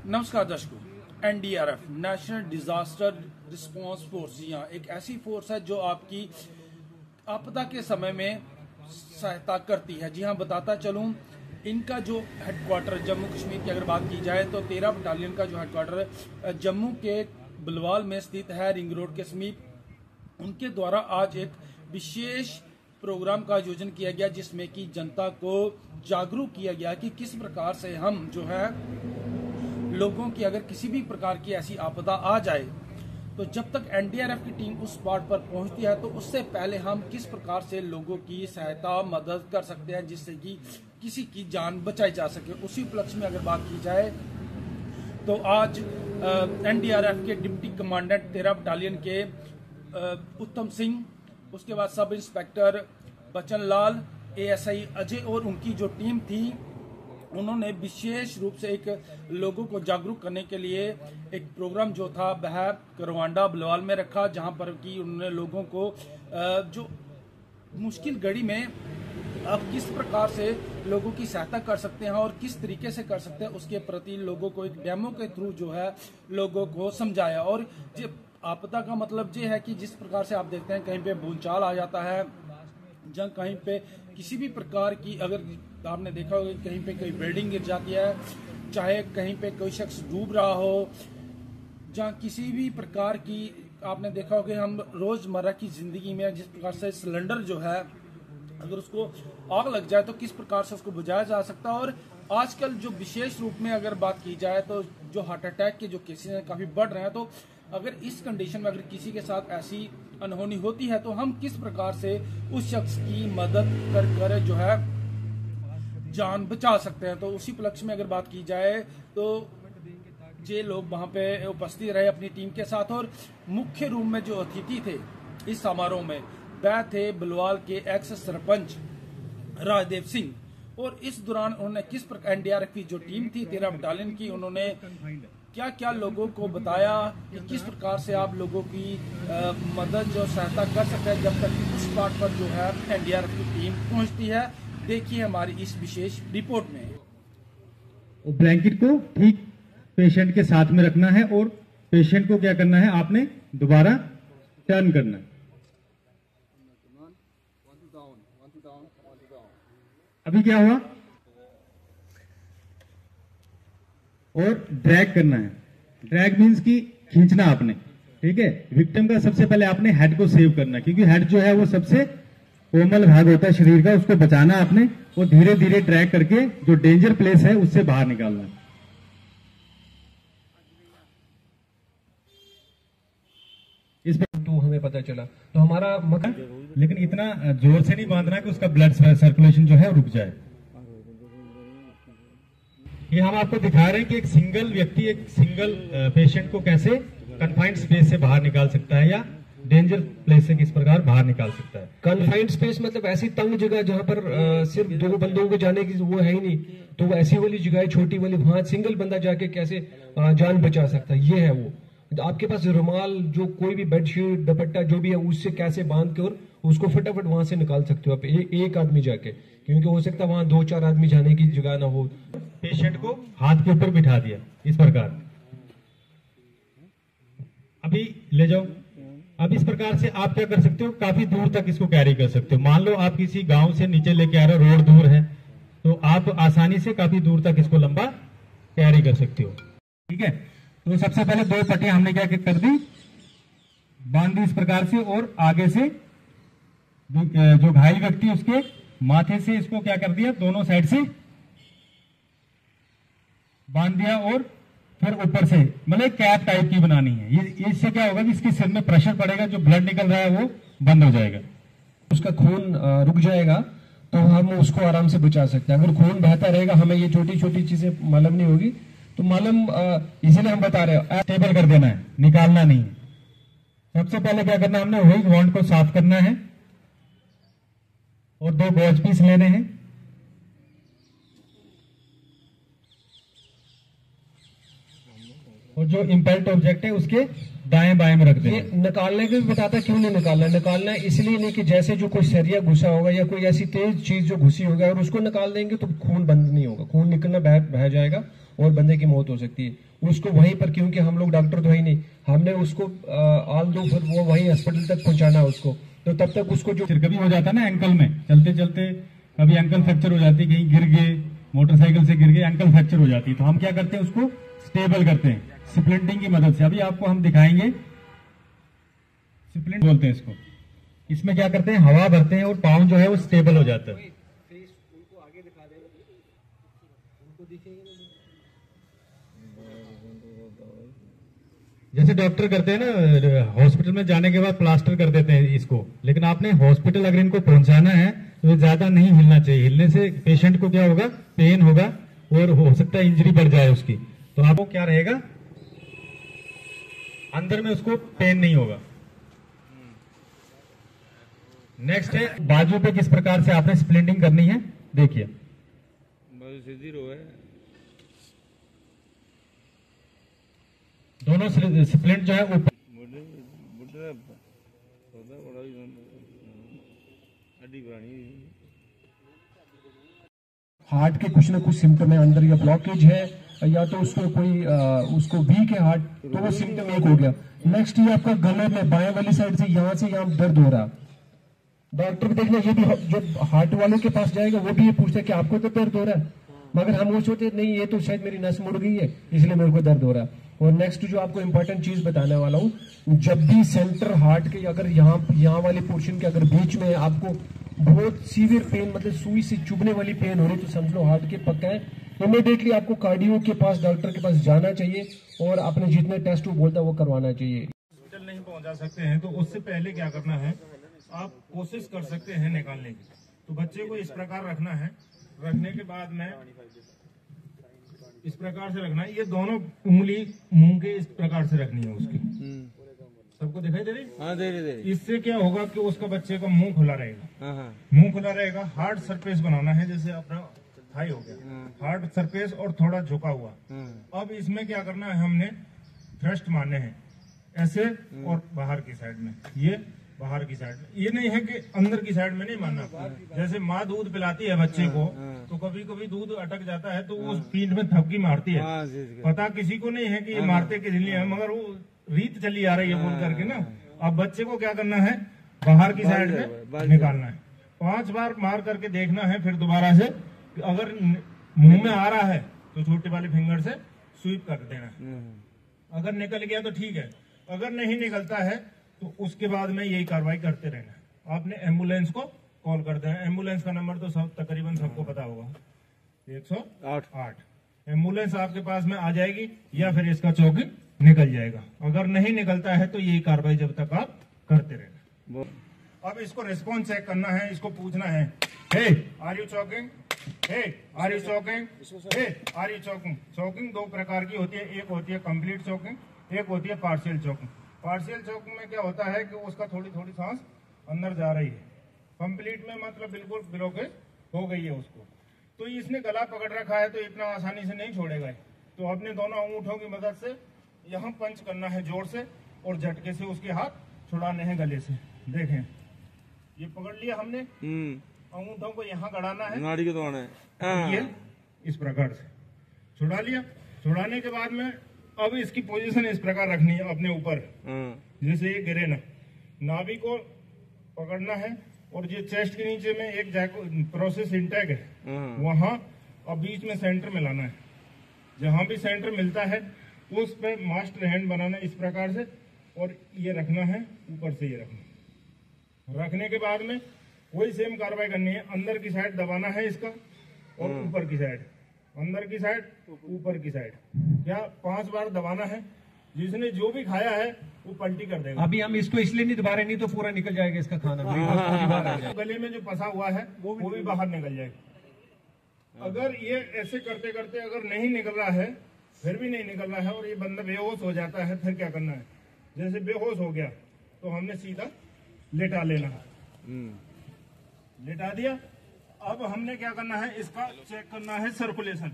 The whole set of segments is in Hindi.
नमस्कार दर्शकों, NDRF national disaster response force एक ऐसी फोर्स है जो आपकी आपदा के समय में सहायता करती है। जी हाँ, बताता चलूं, इनका जो हेडक्वार्टर जम्मू कश्मीर की अगर बात की जाए तो 13 बटालियन का जो हेडक्वार्टर जम्मू के बलवाल में स्थित है, रिंग रोड के समीप। उनके द्वारा आज एक विशेष प्रोग्राम का आयोजन किया गया जिसमें कि जनता को जागरूक किया गया कि किस प्रकार से हम जो है लोगों की अगर किसी भी प्रकार की ऐसी आपदा आ जाए तो जब तक एनडीआरएफ की टीम उस स्पॉट पर पहुंचती है तो उससे पहले हम किस प्रकार से लोगों की सहायता मदद कर सकते हैं जिससे कि किसी की जान बचाई जा सके। उसी उपलक्ष्य में अगर बात की जाए तो आज एनडीआरएफ के डिप्टी कमांडेंट 13 बटालियन के उत्तम सिंह, उसके बाद सब इंस्पेक्टर बचन लाल, एएसआई अजय और उनकी जो टीम थी, उन्होंने विशेष रूप से एक लोगों को जागरूक करने के लिए एक प्रोग्राम जो था वह करवांडा बलवाल में रखा, जहां पर कि उन्होंने लोगों को जो मुश्किल घड़ी में आप किस प्रकार से लोगों की सहायता कर सकते हैं और किस तरीके से कर सकते हैं उसके प्रति लोगों को एक डेमो के थ्रू जो है लोगों को समझाया। और आपदा का मतलब ये है कि जिस प्रकार से आप देखते हैं कहीं पे भूचाल आ जाता है, जहाँ कहीं पे किसी भी प्रकार की अगर आपने देखा होगा कहीं पे कोई बिल्डिंग गिर जाती है, चाहे कहीं पे कोई शख्स डूब रहा हो, जहाँ किसी भी प्रकार की आपने देखा होगा हम रोजमर्रा की जिंदगी में जिस प्रकार से सिलेंडर जो है अगर उसको आग लग जाए तो किस प्रकार से उसको बुझाया जा सकता है। और आजकल जो विशेष रूप में अगर बात की जाए तो जो हार्ट अटैक के जो केसेस हैं काफी बढ़ रहे हैं, तो अगर इस कंडीशन में अगर किसी के साथ ऐसी अनहोनी होती है तो हम किस प्रकार से उस शख्स की मदद कर जो है जान बचा सकते हैं। तो उसी उपलक्ष्य में अगर बात की जाए तो ये लोग वहां पे उपस्थित रहे अपनी टीम के साथ। और मुख्य रूप में जो अतिथि थे इस समारोह में वह थे बलवाल के एक्स सरपंच राजदेव सिंह। और इस दौरान उन्होंने किस प्रकार एनडीआरएफ की जो टीम थी 13 बटालियन की, उन्होंने क्या क्या लोगों को बताया कि किस प्रकार से आप लोगों की मदद जो सहायता कर सकते हैं जब तक उस स्पॉट पर जो है एनडीआरएफ की टीम पहुंचती है। देखिए हमारी इस विशेष रिपोर्ट में। ब्लैंकेट को ठीक पेशेंट के साथ में रखना है और पेशेंट को क्या करना है, आपने दोबारा टर्न करना है। अभी क्या हुआ, और ड्रैग करना है। ड्रैग मीन्स की खींचना आपने, ठीक है। विक्टिम का सबसे पहले आपने हेड को सेव करना है क्योंकि हेड जो है वो सबसे कोमल भाग होता है शरीर का, उसको बचाना आपने और धीरे धीरे ड्रैग करके जो डेंजर प्लेस है उससे बाहर निकालना है। इस पर तो हमें पता चला तो हमारा लेकिन इतना जोर से नहीं बांधना कि उसका ब्लड सर्कुलेशन जो है रुक जाए। ये हम आपको दिखा रहे हैं कि एक सिंगल व्यक्ति एक सिंगल पेशेंट को कैसे कन्फाइंड स्पेस से बाहर निकाल सकता है या डेंजर प्लेस से किस प्रकार बाहर निकाल सकता है। कन्फाइंड स्पेस मतलब ऐसी तंग जगह जहां पर सिर्फ दो बंदों को जाने की वो है ही नहीं, तो वो ऐसी वाली जगह छोटी वाली, वहां सिंगल बंदा जाके कैसे जान बचा सकता है, ये है वो। आपके पास रुमाल जो कोई भी बेडशीट दुपट्टा जो भी है उससे कैसे बांध के और उसको फटाफट वहां से निकाल सकते हो आप एक आदमी जाके, क्योंकि हो सकता है वहां 2-4 आदमी जाने की जगह ना हो। पेशेंट को हाथ के ऊपर बिठा दिया इस प्रकार, अभी ले जाओ। अब इस प्रकार से आप क्या कर सकते हो, काफी दूर तक इसको कैरी कर सकते हो। मान लो आप किसी गांव से नीचे लेके आ रहे हो, रोड दूर है, तो आप आसानी से काफी दूर तक इसको लंबा कैरी कर सकते हो, ठीक है। तो सबसे पहले 2 पट्टियां हमने क्या कर दी, बांध दी इस प्रकार से, और आगे से जो घायल व्यक्ति उसके माथे से इसको क्या कर दिया, दोनों साइड से बांध दिया और फिर ऊपर से मतलब कैप टाइप की बनानी है। ये इससे क्या होगा कि इसके सिर में प्रेशर पड़ेगा, जो ब्लड निकल रहा है वो बंद हो जाएगा, उसका खून रुक जाएगा, तो हम उसको आराम से बचा सकते हैं। अगर खून बहता रहेगा, हमें ये छोटी छोटी चीजें मालूम नहीं होगी, तो मालूम इसीलिए हम बता रहे हैं स्टेबल कर देना है, निकालना नहीं है। सबसे पहले क्या करना है, हमने वही वॉन्ड को साफ करना है और 2 गॉज पीस लेने हैं, और जो इंपैल्ट ऑब्जेक्ट है उसके दाएं बाएं में रख देना। ये निकालने के भी बताता क्यों नहीं निकालना है इसलिए नहीं कि जैसे जो कोई सरिया घुसा होगा या कोई ऐसी तेज चीज जो घुसी होगा और उसको निकाल देंगे तो खून बंद नहीं होगा, खून निकलना बह जाएगा और बंदे की मौत हो सकती है। उसको वहीं पर, क्योंकि हम लोग डॉक्टर तो है ही नहीं, हमने उसको आल दो फिर वो वहीं हॉस्पिटल तक पहुंचाना उसको, तो तब तक उसको जो कभी हो जाता ना एंकल में चलते चलते, कभी एंकल फ्रैक्चर हो जाती, कहीं गिर गए, मोटरसाइकिल से गिर गए, एंकल फ्रैक्चर हो जाती, तो हम क्या करते हैं उसको स्टेबल करते हैं स्प्लिंटिंग की मदद से। अभी आपको हम दिखाएंगे, स्प्लिंट बोलते हैं इसको। इसमें क्या करते हैं, हवा भरते हैं और पाँव जो है वो स्टेबल हो जाता है। जैसे डॉक्टर करते हैं ना, हॉस्पिटल में जाने के बाद प्लास्टर कर देते हैं इसको, लेकिन आपने हॉस्पिटल अगर इनको पहुंचाना है तो ज्यादा नहीं हिलना चाहिए। हिलने से पेशेंट को क्या होगा, पेन होगा और हो सकता है इंजरी बढ़ जाए उसकी। तो आपको क्या रहेगा, अंदर में उसको पेन नहीं होगा। नेक्स्ट है बाजू पे किस प्रकार से आपने स्प्लिंटिंग करनी है, देखिए। दोनों स्प्लिंट जो है ऊपर, हार्ट के कुछ ना कुछ सिम्टम है, अंदर या ब्लॉकेज है या तो उसको कोई उसको वीक है हार्ट, तो वो सिम्टम एक हो गया। नेक्स्ट ये आपका गले में बाएं वाली साइड से यहाँ से यहाँ दर्द हो रहा, डॉक्टर को देखना, ये भी जब हार्ट वाले के पास जाएगा वो भी ये पूछता है कि आपको तो दर्द हो रहा है, मगर हम वो सोचते नहीं ये तो शायद मेरी नस मुड़ गई है इसलिए मेरे को दर्द हो रहा है। और नेक्स्ट जो आपको इंपॉर्टेंट चीज बताने वाला हूँ, जब भी सेंटर हार्ट के अगर यहाँ वाले पोर्शन के अगर बीच में आपको बहुत सीवियर पेन, मतलब सुई से चुभने वाली पेन हो रही, तो समझ लो हार्ट के पक्का है। इमीडिएटली आपको कार्डियो के पास, डॉक्टर के पास जाना चाहिए और अपने जितने टेस्ट वो बोलता है वो करवाना चाहिए। हॉस्पिटल नहीं पहुंचा सकते हैं तो उससे पहले क्या करना है, आप कोशिश कर सकते हैं निकालने की। तो बच्चे को इस प्रकार रखना है, रखने के बाद में इस प्रकार से रखना है, ये दोनों उंगली मुंह के इस प्रकार से रखनी है उसकी। सबको दिखाई दे रही? हाँ, दे रही। इससे क्या होगा कि उसका बच्चे का मुंह खुला रहेगा, मुंह खुला रहेगा। हार्ड सरफेस बनाना है, जैसे अपना थाई हो गया, हार्ड सरफेस और थोड़ा झुका हुआ। अब इसमें क्या करना है, हमने थ्रस्ट मारने हैं ऐसे और बाहर की साइड में, ये बाहर की साइड में, ये नहीं है कि अंदर की साइड में नहीं मारना। जैसे माँ दूध पिलाती है बच्चे को, तो कभी कभी दूध अटक जाता है तो वो पीठ में थपकी मारती है, पता किसी को नहीं है कि ये मारते किस लिए है, मगर वो रीत चली आ रही है बोल करके ना। अब बच्चे को क्या करना है, बाहर की साइड में निकालना है, 5 बार मार करके देखना है, फिर दोबारा से अगर मुंह में आ रहा है तो छोटे वाले फिंगर से स्वीप कर देना है। अगर निकल गया तो ठीक है, अगर नहीं निकलता है तो उसके बाद में यही कार्रवाई करते रहना। आपने एम्बुलेंस को कॉल कर देना। एम्बुलेंस का नंबर तो सब तकरीबन सबको पता होगा, 108। एम्बुलेंस आपके पास में आ जाएगी या फिर इसका चौकी निकल जाएगा। अगर नहीं निकलता है तो यही कार्रवाई जब तक आप करते रहना। अब इसको रिस्पॉन्स चेक करना है, इसको पूछना है, hey are you chalking, hey are you chalking, hey are you chalking. Chalking 2 प्रकार की होती है, एक होती है कंप्लीट चॉकिंग, एक होती है पार्शियल चॉकिंग। पार्शियल चॉकिंग में क्या होता है कि उसका थोड़ी थोड़ी सांस अंदर जा रही है, कंप्लीट में मतलब बिल्कुल ब्लॉकेज हो गई है उसको। तो इसने गला पकड़ रखा है तो इतना आसानी से नहीं छोड़ेगा। तो अपने दोनों अंगूठों की मदद से यहाँ पंच करना है जोर से और झटके से उसके हाथ छुड़ाने हैं गले से। देखें, ये पकड़ लिया हमने, अंगूठों को यहाँ गड़ाना है, नाड़ी को दबाना है, ये इस प्रकार से छुड़ा लिया। छुड़ाने के बाद में अब इसकी पोजीशन इस प्रकार रखनी है अपने ऊपर, जैसे ये गिरे ना, नाभि को पकड़ना है और ये चेस्ट के नीचे में एक प्रोसेस इंटेक है, वहां अब बीच में सेंटर में लाना है। जहां भी सेंटर मिलता है उस पे मास्टर हैंड बनाना इस प्रकार से और ये रखना है, ऊपर से ये रखना। रखने के बाद में वही सेम कार्रवाई करनी है, अंदर की साइड दबाना है इसका और ऊपर की साइड, अंदर की साइड ऊपर की साइड, क्या 5 बार दबाना है। जिसने जो भी खाया है वो पलटी कर देगा। अभी हम इसको इसलिए नहीं दबा रहे, नहीं तो पूरा निकल जाएगा इसका खाना। गले में जो फंसा हुआ है वो भी बाहर निकल जाएगा। अगर ये ऐसे करते करते अगर नहीं निकल रहा है, फिर भी नहीं निकल रहा है और ये बंदा बेहोश हो जाता है, फिर क्या करना है, जैसे बेहोश हो गया तो हमने सीधा लेटा लेना है। लेटा दिया। अब हमने क्या करना है, इसका चेक करना है सर्कुलेशन।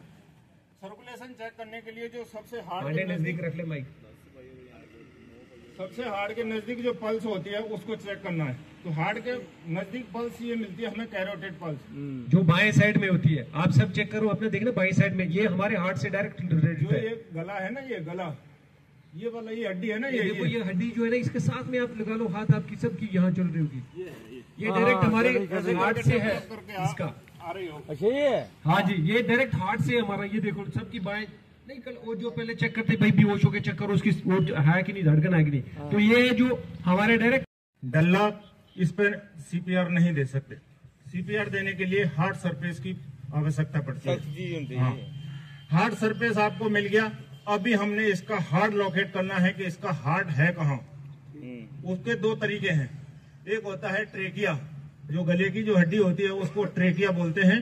सर्कुलेशन चेक करने के लिए जो सबसे हार्ड के नजदीक रख ले माइक, सबसे हार्ड के नजदीक जो पल्स होती है उसको चेक करना है। तो हार्ट के नजदीक पल्स ये मिलती है हमें कैरोटिड पल्स, जो बाएं साइड में होती है। आप सब चेक करो, अपने देखना बाएं साइड में, ये हमारे हार्ट से डायरेक्ट रिलेटेड जो है। ये गला है ना, ये गला, ये वाला ये हड्डी है ना, ये देखो, ये हड्डी जो है ना, इसके साथ में आप लगा लो हाथ, आपकी सबकी यहाँ चल रही होगी। ये डायरेक्ट हमारे हार्ट से है इसका। आ रही हो। अच्छा ये है। हाँ जी, ये डायरेक्ट हार्ट से हमारा, ये देखो सबकी बाएं नहीं, कल वो जो पहले चेक करते भाई बेहोश होके चेक करो उसकी वो है कि नहीं, धड़कन है कि नहीं। तो ये जो हमारे डायरेक्ट डल्ला, इस पर सीपीआर नहीं दे सकते। सीपीआर देने के लिए हार्ड सरफेस की आवश्यकता पड़ती है। हाँ, हार्ड सरफेस आपको मिल गया। अभी हमने इसका हार्ड लोकेट करना है कि इसका हार्ट है कहाँ। उसके दो तरीके हैं। एक होता है ट्रेकिया, जो गले की जो हड्डी होती है उसको ट्रेकिया बोलते हैं।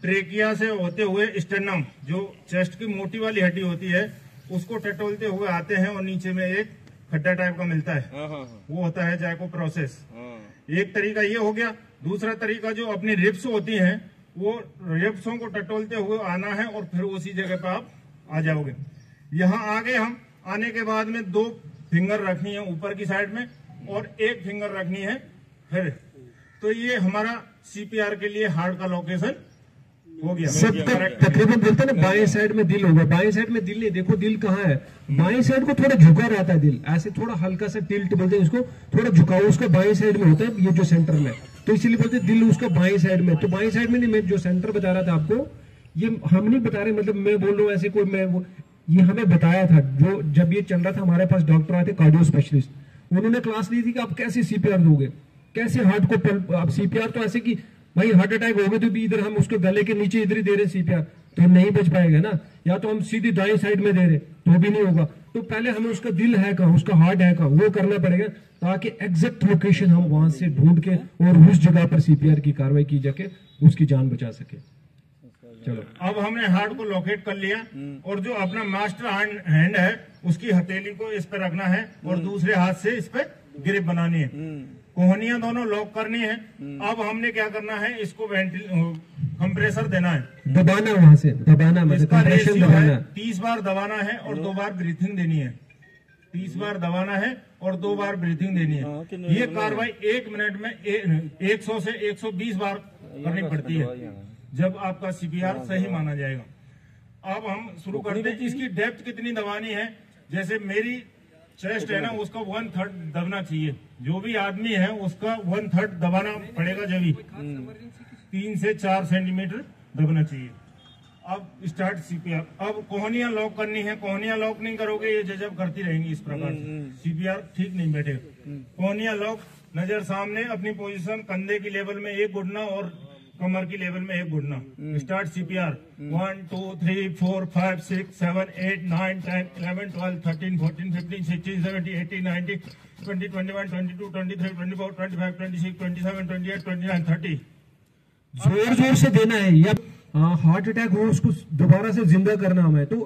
ट्रेकिया से होते हुए स्टेर्नम, जो चेस्ट की मोटी वाली हड्डी होती है, उसको टटोलते हुए आते हैं और नीचे में एक खड्डा टाइप का मिलता है, वो होता है जैको प्रोसेस। एक तरीका ये हो गया। दूसरा तरीका जो अपनी रिब्स होती हैं, वो रिब्सों को टटोलते हुए आना है और फिर उसी जगह पर आप आ जाओगे। यहाँ आगे हम आने के बाद में 2 फिंगर रखनी है ऊपर की साइड में और 1 फिंगर रखनी है फिर। तो ये हमारा सीपीआर के लिए हार्ट का लोकेशन हो गया। सब तकरीबन बोलते हैं ना, बाएं साइड में दिल होगा। बाएं साइड में दिल नहीं, देखो दिल कहाँ है, बाएं साइड को थोड़ा झुका रहता है दिल, ऐसे थोड़ा हल्का सा टिल्ट बोलते हैं इसको, थोड़ा झुकाव उसका बाएं साइड में होता है, ये जो सेंटर में, तो इसीलिए बोलते हैं दिल उसका बाएं साइड में। तो बाएं साइड में नहीं, मैं जो सेंटर बता रहा था आपको, ये हम नहीं बता रहे, मतलब मैं बोल रहा हूँ ऐसे कोई, मैं वो ये हमें बताया था, जो जब ये चल रहा था हमारे पास डॉक्टर आए थे कार्डियो स्पेशलिस्ट, उन्होंने क्लास ली थी कि आप कैसे सीपीआर दोगे, कैसे हार्ट को आप सीपीआर तो ऐसे कि भाई हार्ट अटैक हो गए तो भी इधर हम उसके गले के नीचे इधर ही दे रहे सीपीआर, तो नहीं बच पाएगा ना, या तो हम सीधी दाएं साइड में दे रहे तो भी नहीं होगा। तो पहले हमें उसका दिल है कहाँ, उसका हार्ट है कहाँ, वो करना पड़ेगा, ताकि एग्जैक्ट लोकेशन हम वहां से ढूंढ के और उस जगह पर सीपीआर की कार्रवाई की जाके उसकी जान बचा सके। चलो, अब हमने हार्ट को लोकेट कर लिया और जो अपना मास्टर हैंड है उसकी हथेली को इस पे रखना है और दूसरे हाथ से इस पे ग्रिप बनानी है, कोहनियां दोनों लॉक करनी है। अब हमने क्या करना है, इसको कंप्रेसर देना है, दबाना, वहां से दबाना, मतलब इसका कंप्रेशन रेशियो दबाना। है 30 बार दबाना है और 2 बार ब्रीथिंग देनी है। 30 बार दबाना है और 2 बार ब्रीथिंग देनी है। ये कार्रवाई 1 मिनट में 100 से 120 बार करनी पड़ती है, जब आपका सीपीआर सही माना जाएगा। अब हम शुरू करते हैं। इसकी डेप्थ कितनी दबानी है, जैसे मेरी चेस्ट है ना, उसका 1/3 दबना चाहिए। जो भी आदमी है उसका 1/3 दबाना पड़ेगा, जब 3 से 4 सेंटीमीटर दबना चाहिए। अब स्टार्ट सीपीआर। अब कोहनियां लॉक करनी है। कोहनियां लॉक नहीं करोगे ये जजब करती रहेंगी इस प्रकार से, सीपीआर ठीक नहीं बैठेगा। कोहनियां लॉक, नजर सामने, अपनी पोजीशन, कंधे की लेवल में 1 घुटना और कमर की लेवल में 1 घुटना। Start CPR. 1 2 3 4 5 6 7 8 9 10 11 12 13 14 15 16 17 18 19 20 21 22 23 24 25 26 27 28 29 30। जोर जोर से देना है, या हार्ट अटैक हो उसको दोबारा से जिंदा करना हमें, तो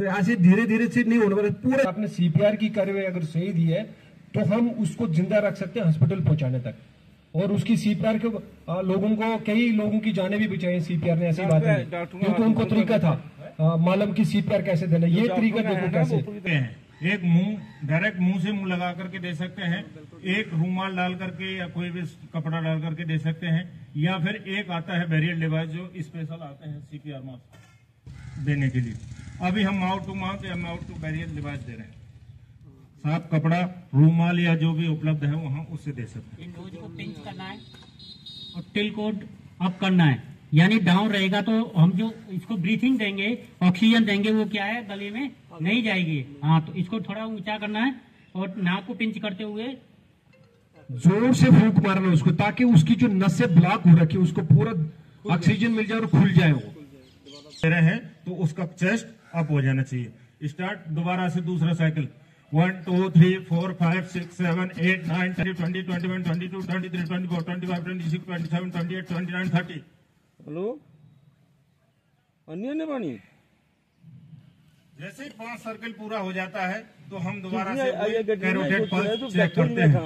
ऐसे धीरे धीरे से नहीं होने वाला। पूरे आपने सीपीआर की कार्रवाई अगर सही दी है तो हम उसको जिंदा रख सकते हैं हॉस्पिटल पहुंचाने तक, और उसकी सीपीआर के लोगों को, कई लोगों की जाने भी बचाई सीपीआर ने, ऐसी बात नहीं, क्योंकि उनको तरीका था मालूम की सीपीआर कैसे देना। ये तरीका देखो कैसे हैं। एक मुंह, डायरेक्ट मुंह से मुंह लगा करके दे सकते हैं, एक रूमाल डाल करके या कोई भी कपड़ा डाल करके दे सकते हैं, या फिर एक आता है बैरियर डिवाइस जो स्पेशल आते हैं सीपीआर मास्क देने के लिए। अभी हम माउथ टू माउथ या माउथ टू बैरियर डिवाइस दे रहे हैं। साफ कपड़ा, रूमाल या जो भी उपलब्ध है वहाँ उससे दे सकते हैं। नोज को पिंच करना है और टिल कोड अप करना है, यानी डाउन रहेगा तो हम जो इसको ब्रीथिंग देंगे, ऑक्सीजन देंगे, वो क्या है गले में नहीं जाएगी। हाँ, तो इसको थोड़ा ऊंचा करना है और नाक को पिंच करते हुए जोर से फूंक मारना उसको, ताकि उसकी जो नसें ब्लॉक हो रखी है उसको पूरा ऑक्सीजन मिल जाए और खुल जाए। वो दे रहे हैं तो उसका चेस्ट अप हो जाना चाहिए। स्टार्ट दोबारा से दूसरा साइकिल। 1 2 3 4 5 6 7 8 9 10 20 21 22 23 24 25 26 27 28 29 30। हेलो, अन्य पानी जैसे ही 5 सर्कल पूरा हो जाता है तो हम दोबारा से कितने कैरोटिड पल्स चेक करते हैं।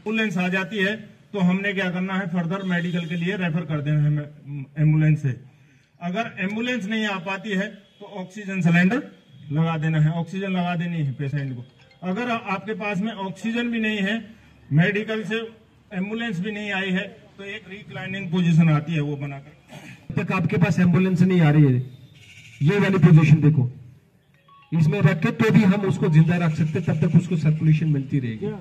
एम्बुलेंस आ जाती है तो हमने क्या करना है, फर्दर मेडिकल के लिए रेफर कर देना है एम्बुलेंस से। अगर एम्बुलेंस नहीं आ पाती है तो ऑक्सीजन सिलेंडर लगा देना है, ऑक्सीजन लगा देनी है पेशेंट को। अगर आपके पास में ऑक्सीजन भी नहीं है, मेडिकल से एम्बुलेंस भी नहीं आई है तो एक रिक्लाइनिंग पोजीशन आती है वो बनाकर। तक आपके पास एम्बुलेंस नहीं आ रही है, ये वाली पोजीशन देखो, इसमें रख के तो भी हम उसको जिंदा रख सकते, तब तक उसको सर्कुलेशन मिलती रहेगी। ये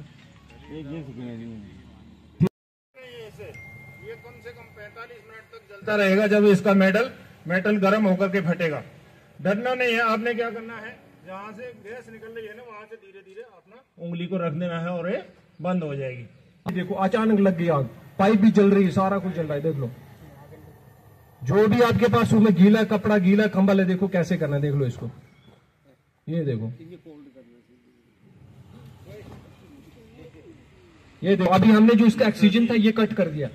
कम से कम 45 मिनट तक जलता रहेगा। जब इसका मेटल गर्म होकर के फटेगा। डरना नहीं है, आपने क्या करना है, जहाँ से गैस निकल रही है ना वहां से धीरे धीरे अपना उंगली को रख देना है और ये बंद हो जाएगी। देखो अचानक लग गई आग, पाइप भी जल रही है, सारा कुछ जल रहा है, देख लो। जो भी आपके पास उसमें गीला कपड़ा गीला कंबल है, देखो कैसे करना है, देख लो इसको, ये देखो, ये देखो। अभी हमने जो इसका ऑक्सीजन था ये कट कर दिया।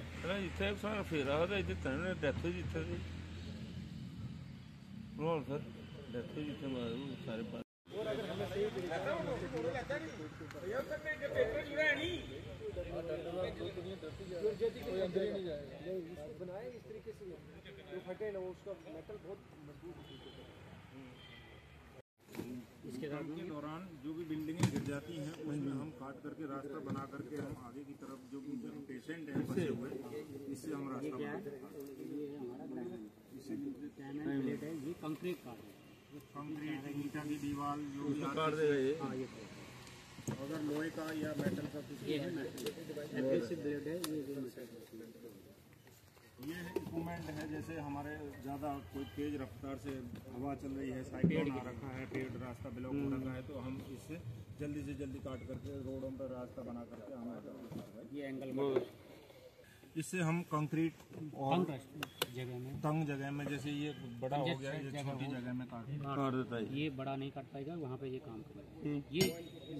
के दौरान जो भी बिल्डिंगें गिर जाती हैं उसमें हम काट करके रास्ता बना करके हम आगे की तरफ जो भी पेशेंट हैं फंसे हुए, इससे हम रास्ता बनाते हैं। ये कंक्रीट काट कंक्रीट ईंटा की दीवार जो भी काट देगा ये, अगर लोहे का या मेटल का कुछ एब्रेसिव ब्लेड है, ये इक्विपमेंट है। जैसे हमारे ज़्यादा कोई तेज रफ्तार से हवा चल रही है, साइक्लोन आ रखा है, पेड़ रास्ता ब्लॉक हो रखा है, तो हम इससे जल्दी से जल्दी काट करके रोडों पर रास्ता बना करके हम ये एंगल इससे हम कंक्रीट और जगह में तंग जगह में, जैसे ये बड़ा हो गया, ये छोटी जगह में काट देता है। ये बड़ा नहीं काट पाएगा, वहाँ पे ये काम करेगा। ये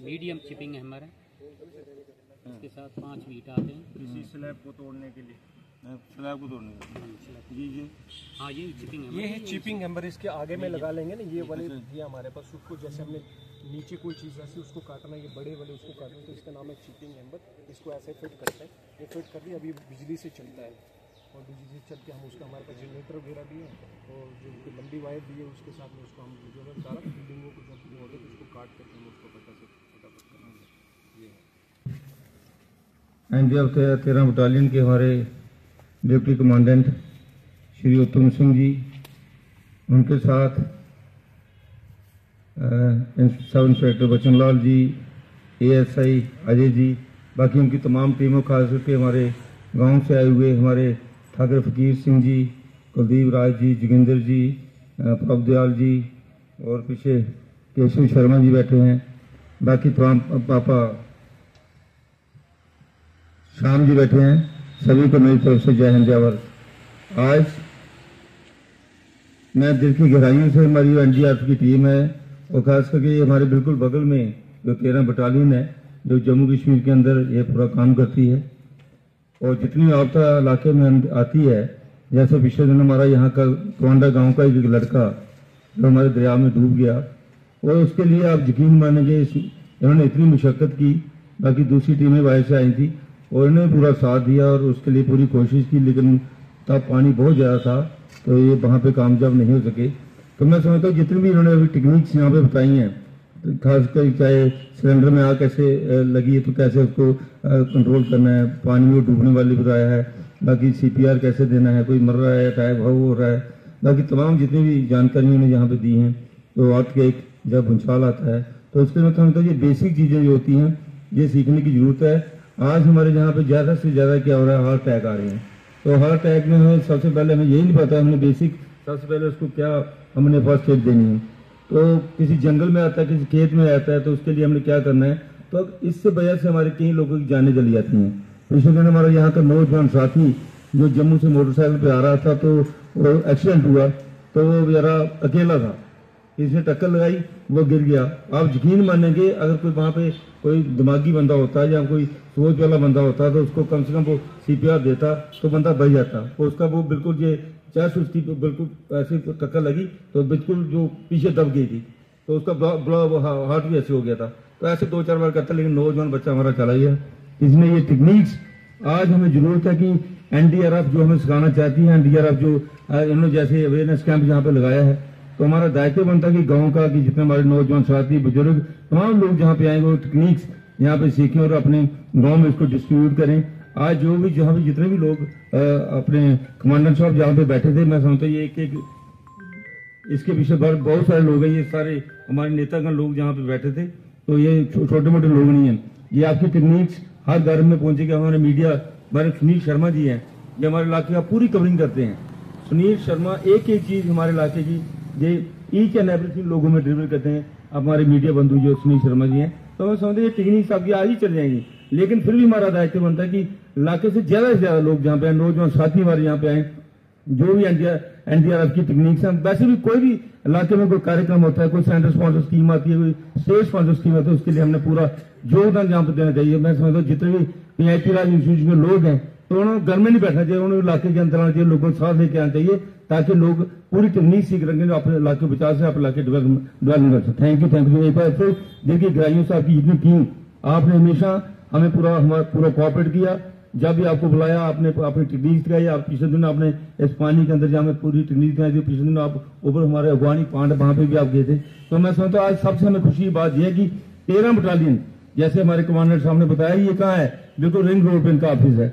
मीडियम चिपिंग हैमर है, इसके साथ 5 ईंट आते हैं किसी स्लैब को तोड़ने के लिए, स्लैब को तोड़ने के लिए। जी हाँ, ये चिपिंग हैमर, ये है चिपिंग हैमर, इसके आगे में लगा लेंगे ना, ये वाले ये हमारे पास, उसको जैसे हमने नीचे कोई चीज़ ऐसी उसको काटना, ये बड़े वाले उसको काटना, तो इसका नाम है चिपिंग हैमर। इसको ऐसे फिट करते हैं, ये फिट कर दिया, अभी बिजली से चलता है और बिजली से चल के हम उसका, हमारे पास जनरेटर वगैरह भी है और जो लंबी वायर भी है, उसके साथ में उसको हम जो है सारा बिल्डिंगों को जब हो गए तो उसको काट करके हम उसको फटाफट करना। ये एनडीआरएफ 13 बटालियन के हमारे डिप्टी कमांडेंट श्री उत्तम सिंह जी, उनके साथ sub inspector Bachchan Lal ji, ASI Ajay ji, बाकी उनकी तमाम टीमों, खास करके हमारे गांव से आए हुए हमारे ठाकर फकीर सिंह जी, कुलदीप राज जी, जोगिंदर जी, प्रभदयाल जी और पीछे केशव शर्मा जी बैठे हैं, बाकी तमाम पापा शाम जी बैठे हैं, सभी को मेरी तरफ से जय हिंद जय भारत। आज मैं दिल की गहराइयों से, हमारी एनडीआरएफ की टीम है और खास करके हमारे बिल्कुल बगल में जो 13 बटालियन है जो जम्मू कश्मीर के अंदर ये पूरा काम करती है, और जितनी आपदा इलाके में आती है, जैसे पिछले दिन हमारा यहाँ का टोंडा गांव का एक लड़का जो हमारे दरिया में डूब गया, और उसके लिए आप यकीन मानेंगे इन्होंने इतनी मुशक्कत की, बाकी दूसरी टीमें बाहर से आई थी और इन्होंने पूरा साथ दिया और उसके लिए पूरी कोशिश की, लेकिन तब पानी बहुत ज़्यादा था तो ये वहाँ पे कामयाब नहीं हो सके। तो मैं समझता हूँ जितनी भी इन्होंने अभी टेक्निक्स यहाँ पे बताई हैं, तो खासकर चाहे सिलेंडर में आग कैसे लगी है तो कैसे उसको कंट्रोल करना है, पानी में डूबने वाली बताया है, बाकी CPR कैसे देना है, कोई मर रहा है, अटैक हो रहा है, बाकी तमाम जितनी भी जानकारी उन्होंने यहाँ पे दी हैं। तो अर्थ के एक जब भूचाल आता है तो उसके मैं समझता हूँ ये बेसिक चीज़ें जो होती हैं ये सीखने की जरूरत है। आज हमारे यहाँ पे ज़्यादा से ज़्यादा क्या हो रहा है, हार्ट अटैक आ रहे हैं, तो हार्ट अटैक में हमें सबसे पहले हमें यही नहीं पता, हमने बेसिक सबसे पहले उसको क्या हमने फर्स्ट एड देनी है। तो किसी जंगल में आता है, किसी खेत में आता है, तो उसके लिए हमने क्या करना है, तो इससे वजह से हमारे कई लोगों की जानें चली जाती हैं। पिछले दिन हमारा यहाँ का नौजवान साथी जो जम्मू से मोटरसाइकिल पे आ रहा था तो वो एक्सीडेंट हुआ, तो वो बेचारा अकेला था, इसने टक्कर लगाई, वो गिर गया। आप यकीन मानेंगे अगर कोई वहाँ पे कोई दिमागी बंदा होता है या कोई सोच वाला बंदा होता है तो उसको कम से कम वो CPR देता तो बंदा बच जाता। तो उसका वो बिल्कुल ये चेस्ट उसकी बिल्कुल ऐसी टक्कर लगी तो बिल्कुल जो पीछे दब गई थी, तो उसका हार्ट भी ऐसे हो गया था। तो ऐसे 2-4 बार करता, लेकिन नौजवान बच्चा हमारा चला गया। इसमें ये टेक्निक्स आज हमें जरूरत है कि एनडीआरएफ जो हमें सिखाना चाहती है, एनडीआरएफ जो इन्होंने जैसे अवेयरनेस कैंप यहाँ पे लगाया है, तो हमारा दायित्व बनता है कि गाँव का कि जितने हमारे नौजवान साथी बुजुर्ग तमाम लोग जहाँ पे आएंगे वो टेक्निक्स यहाँ पे सीखें और अपने गाँव में इसको डिस्ट्रीब्यूट करें। आज जो भी जहाँ भी जितने भी लोग अपने कमांडेंट साहब जहाँ पे बैठे थे, मैं समझता हूँ ये एक इसके पीछे बहुत सारे लोग हैं, ये सारे हमारे नेतागण लोग जहाँ पे बैठे थे, तो ये छोटे मोटे लोग नहीं हैं। ये आपकी टेक्निक्स हर घर में पहुंचेगी। हमारे मीडिया, हमारे सुनील शर्मा जी हैं, ये हमारे इलाके का पूरी कवरिंग करते हैं। सुनील शर्मा एक एक चीज हमारे इलाके की ये ईच एंड एवरीथिंग लोगों में डिलीवर करते हैं। अब हमारे मीडिया बंधु जो सुनील शर्मा जी हैं, तो मैं समझते ये टेक्निक्स आपकी आज ही चल जाएंगी, लेकिन फिर भी हमारा दायित्व बनता है कि इलाके से ज्यादा लोग जहाँ पे आए, नौजवान साथी हमारे यहाँ पे आए, जो भी एनडीआरएफ की टेक्निक्स हैं। वैसे भी कोई भी इलाके में कोई कार्यक्रम होता है, कोई सेंटर स्पॉन्सर स्कीम आती है, कोई स्टेट स्पॉन्सर स्कीम आती है, उसके लिए हमने पूरा योगदान जहाँ पे देना चाहिए। मैं समझता हूँ जितने भी पंचायती राज इंस्टीट्यूट में लोग हैं, तो उन्होंने घर में नहीं बैठना चाहिए, उन्होंने इलाके के अंदर आना चाहिए, लोगों को साथ लेके आना चाहिए, ताकि लोग पूरी टेक्निक सीख रखेंगे जो अपने इलाके बचा से अपने इलाके डेवलपमेंट कर सकते। Thank you. एक बार फिर देखिए ग्राहियों से आपकी जितनी टीम, आपने हमेशा हमें पूरा कोऑपरेट किया। जब भी आपको बुलाया आपने अपनी टेक्निक दिखाई। आप पिछले दिन आपने इस पानी के अंदर जहाँ में पूरी टेक्निक दिखाई थी, पिछले दिन आप ऊपर हमारे अगवानी पांड वहां पे भी आप गए थे। तो मैं समझता हूँ आज सबसे हमें खुशी की बात यह है कि 13 बटालियन, जैसे हमारे कमांडेंट साहब ने बताया, ये कहाँ है, बिल्कुल रिंग रोड पे इनका ऑफिस है।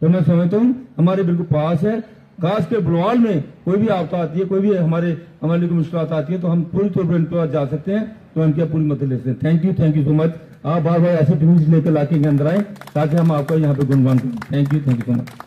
तो मैं समझता हूँ हमारे बिल्कुल पास है। खास के बुलवाल में कोई भी आपदा आती है, कोई भी हमारे लिए कोई मुश्किल आती है, तो हम पूरी तौर पर इनके पास जा सकते हैं, तो इनकी पूरी मदद ले सकते हैं। Thank you so much. आप बार बार ऐसे टीम्स लेकर इलाके के अंदर आए ताकि हम आपका यहाँ पे गुणगान करें। Thank you so much.